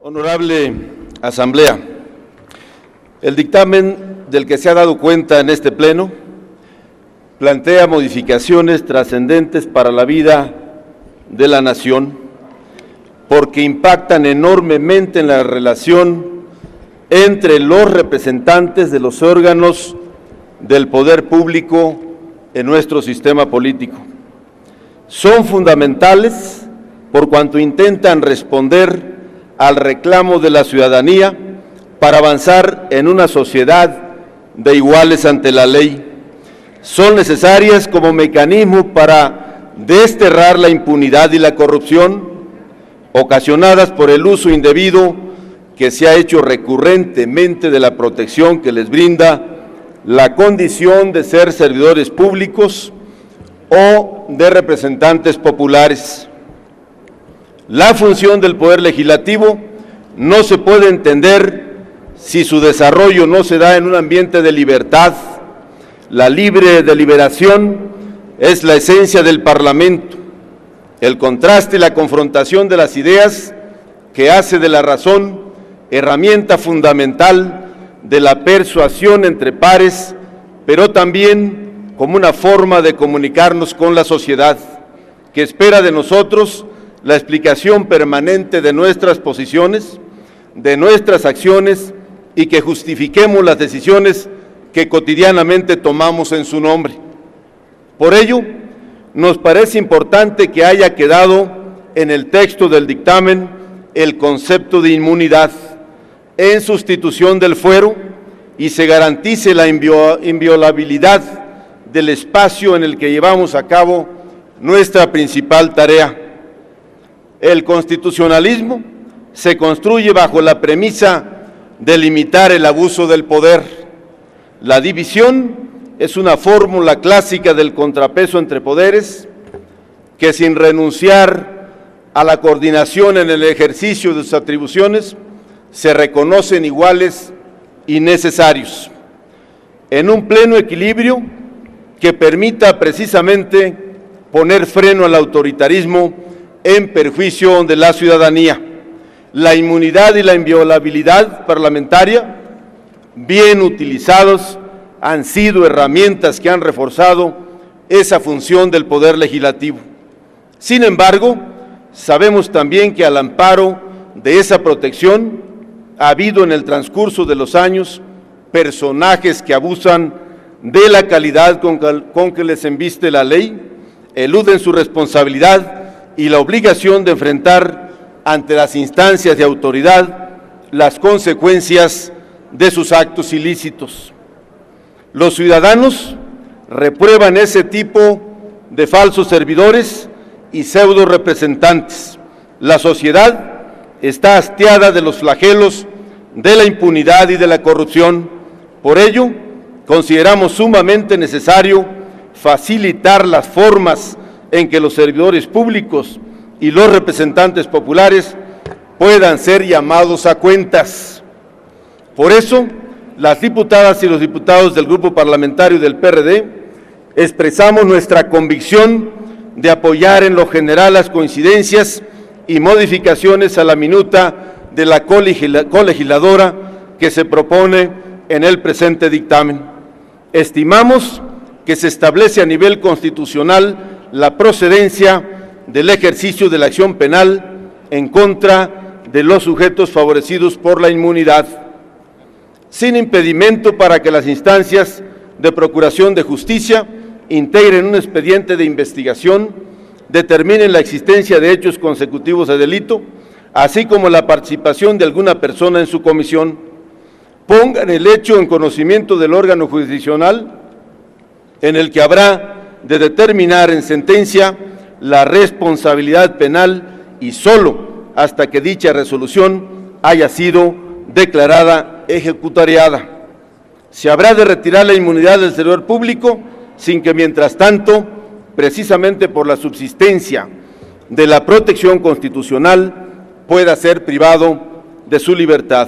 Honorable Asamblea, el dictamen del que se ha dado cuenta en este pleno plantea modificaciones trascendentes para la vida de la nación porque impactan enormemente en la relación entre los representantes de los órganos del poder público en nuestro sistema político. Son fundamentales por cuanto intentan responder al reclamo de la ciudadanía para avanzar en una sociedad de iguales ante la ley. Son necesarias como mecanismo para desterrar la impunidad y la corrupción ocasionadas por el uso indebido que se ha hecho recurrentemente de la protección que les brinda la condición de ser servidores públicos o de representantes populares. La función del Poder Legislativo no se puede entender si su desarrollo no se da en un ambiente de libertad. La libre deliberación es la esencia del Parlamento, el contraste y la confrontación de las ideas que hace de la razón herramienta fundamental de la persuasión entre pares, pero también como una forma de comunicarnos con la sociedad, que espera de nosotros la explicación permanente de nuestras posiciones, de nuestras acciones y que justifiquemos las decisiones que cotidianamente tomamos en su nombre. Por ello, nos parece importante que haya quedado en el texto del dictamen el concepto de inmunidad en sustitución del fuero y se garantice la inviolabilidad del espacio en el que llevamos a cabo nuestra principal tarea. El constitucionalismo se construye bajo la premisa de limitar el abuso del poder. La división es una fórmula clásica del contrapeso entre poderes que, sin renunciar a la coordinación en el ejercicio de sus atribuciones, se reconocen iguales y necesarios, en un pleno equilibrio que permita precisamente poner freno al autoritarismo en perjuicio de la ciudadanía. La inmunidad y la inviolabilidad parlamentaria, bien utilizados, han sido herramientas que han reforzado esa función del Poder Legislativo. Sin embargo, sabemos también que al amparo de esa protección ha habido en el transcurso de los años personajes que abusan de la calidad con que les embiste la ley, eluden su responsabilidad y la obligación de enfrentar ante las instancias de autoridad las consecuencias de sus actos ilícitos. Los ciudadanos reprueban ese tipo de falsos servidores y pseudo representantes. La sociedad está hastiada de los flagelos de la impunidad y de la corrupción. Por ello, consideramos sumamente necesario facilitar las formas en que los servidores públicos y los representantes populares puedan ser llamados a cuentas. Por eso, las diputadas y los diputados del Grupo Parlamentario del PRD expresamos nuestra convicción de apoyar en lo general las coincidencias y modificaciones a la minuta de la colegisladora que se propone en el presente dictamen. Estimamos que se establece a nivel constitucional la procedencia del ejercicio de la acción penal en contra de los sujetos favorecidos por la inmunidad, sin impedimento para que las instancias de procuración de justicia integren un expediente de investigación, determinen la existencia de hechos consecutivos de delito, así como la participación de alguna persona en su comisión, pongan el hecho en conocimiento del órgano jurisdiccional en el que habrá de determinar en sentencia la responsabilidad penal y solo hasta que dicha resolución haya sido declarada ejecutariada. Se habrá de retirar la inmunidad del servidor público sin que mientras tanto, precisamente por la subsistencia de la protección constitucional, pueda ser privado de su libertad.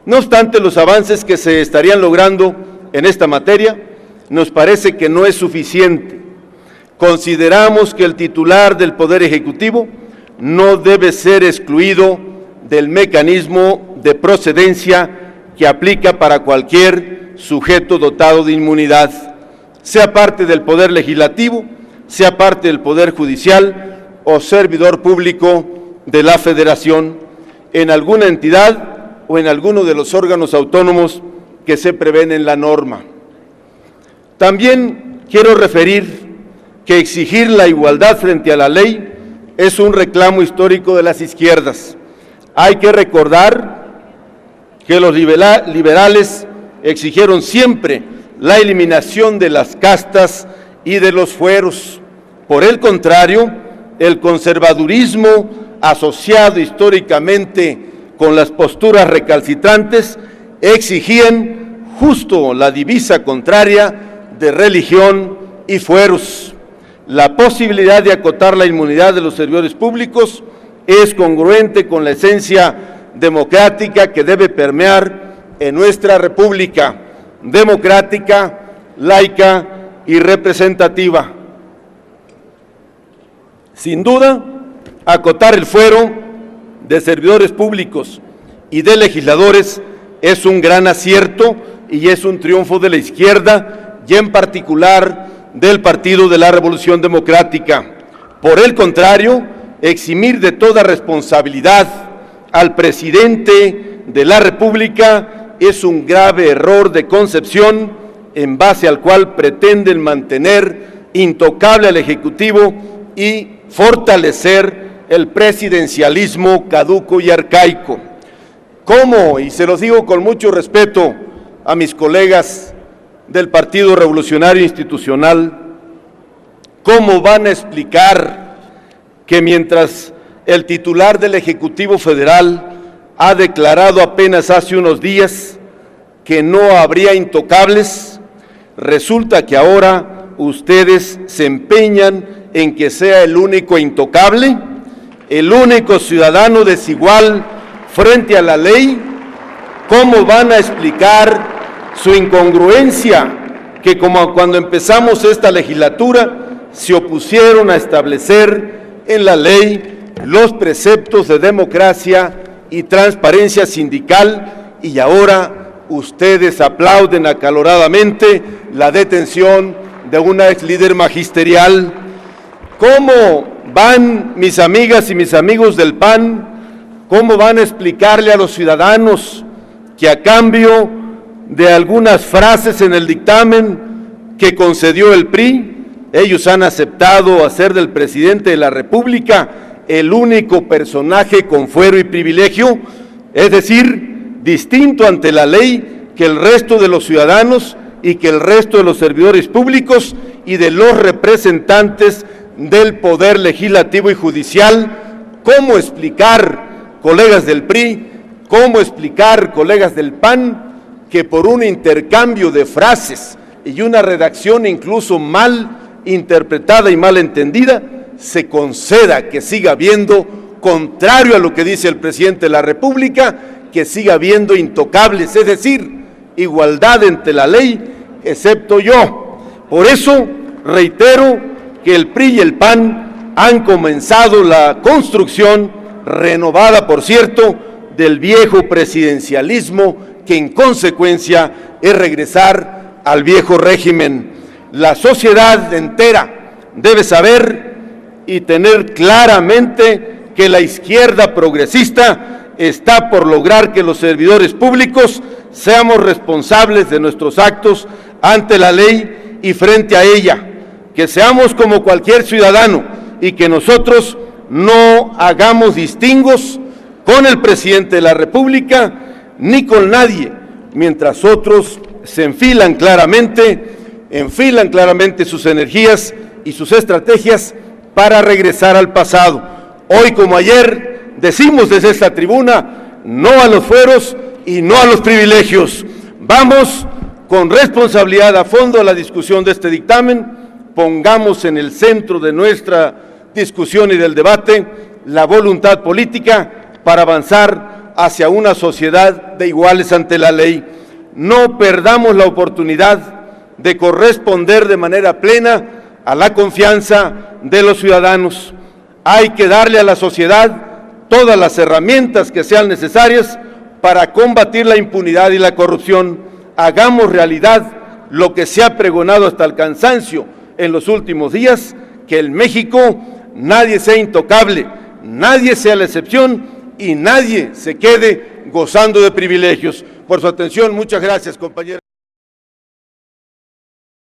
No obstante los avances que se estarían logrando en esta materia, nos parece que no es suficiente. Consideramos que el titular del Poder Ejecutivo no debe ser excluido del mecanismo de procedencia que aplica para cualquier sujeto dotado de inmunidad, sea parte del Poder Legislativo, sea parte del Poder Judicial o servidor público de la Federación, en alguna entidad o en alguno de los órganos autónomos que se prevén en la norma. También quiero referir que exigir la igualdad frente a la ley es un reclamo histórico de las izquierdas. Hay que recordar que los liberales exigieron siempre la eliminación de las castas y de los fueros. Por el contrario, el conservadurismo, asociado históricamente con las posturas recalcitrantes, exigían justo la divisa contraria de religión y fueros. La posibilidad de acotar la inmunidad de los servidores públicos es congruente con la esencia democrática que debe permear en nuestra república democrática, laica y representativa. Sin duda, acotar el fuero de servidores públicos y de legisladores es un gran acierto y es un triunfo de la izquierda y en particular del Partido de la Revolución Democrática. Por el contrario, eximir de toda responsabilidad al presidente de la República es un grave error de concepción en base al cual pretenden mantener intocable al Ejecutivo y fortalecer el presidencialismo caduco y arcaico. ¿Cómo? Y se los digo con mucho respeto a mis colegas del Partido Revolucionario Institucional, ¿cómo van a explicar que mientras el titular del Ejecutivo Federal ha declarado apenas hace unos días que no habría intocables, resulta que ahora ustedes se empeñan en que sea el único intocable, el único ciudadano desigual frente a la ley? ¿Cómo van a explicar su incongruencia, que como cuando empezamos esta legislatura se opusieron a establecer en la ley los preceptos de democracia y transparencia sindical y ahora ustedes aplauden acaloradamente la detención de una ex líder magisterial? ¿Cómo van, mis amigas y mis amigos del PAN, cómo van a explicarle a los ciudadanos que a cambio de algunas frases en el dictamen que concedió el PRI, ellos han aceptado hacer del presidente de la República el único personaje con fuero y privilegio, es decir, distinto ante la ley que el resto de los ciudadanos y que el resto de los servidores públicos y de los representantes del Poder Legislativo y Judicial? ¿Cómo explicar, colegas del PRI, cómo explicar, colegas del PAN, que por un intercambio de frases y una redacción incluso mal interpretada y mal entendida, se conceda que siga habiendo, contrario a lo que dice el presidente de la República, que siga habiendo intocables, es decir, igualdad ante la ley, excepto yo? Por eso reitero que el PRI y el PAN han comenzado la construcción, renovada por cierto, del viejo presidencialismo, que en consecuencia es regresar al viejo régimen. La sociedad entera debe saber y tener claramente que la izquierda progresista está por lograr que los servidores públicos seamos responsables de nuestros actos ante la ley y frente a ella, que seamos como cualquier ciudadano y que nosotros no hagamos distingos con el presidente de la República ni con nadie, mientras otros se enfilan claramente sus energías y sus estrategias para regresar al pasado. Hoy como ayer decimos desde esta tribuna no a los fueros y no a los privilegios. Vamos con responsabilidad a fondo a la discusión de este dictamen, pongamos en el centro de nuestra discusión y del debate la voluntad política para avanzar hacia una sociedad de iguales ante la ley. No perdamos la oportunidad de corresponder de manera plena a la confianza de los ciudadanos. Hay que darle a la sociedad todas las herramientas que sean necesarias para combatir la impunidad y la corrupción. Hagamos realidad lo que se ha pregonado hasta el cansancio en los últimos días, que en México nadie sea intocable, nadie sea la excepción y nadie se quede gozando de privilegios. Por su atención, muchas gracias, compañeros.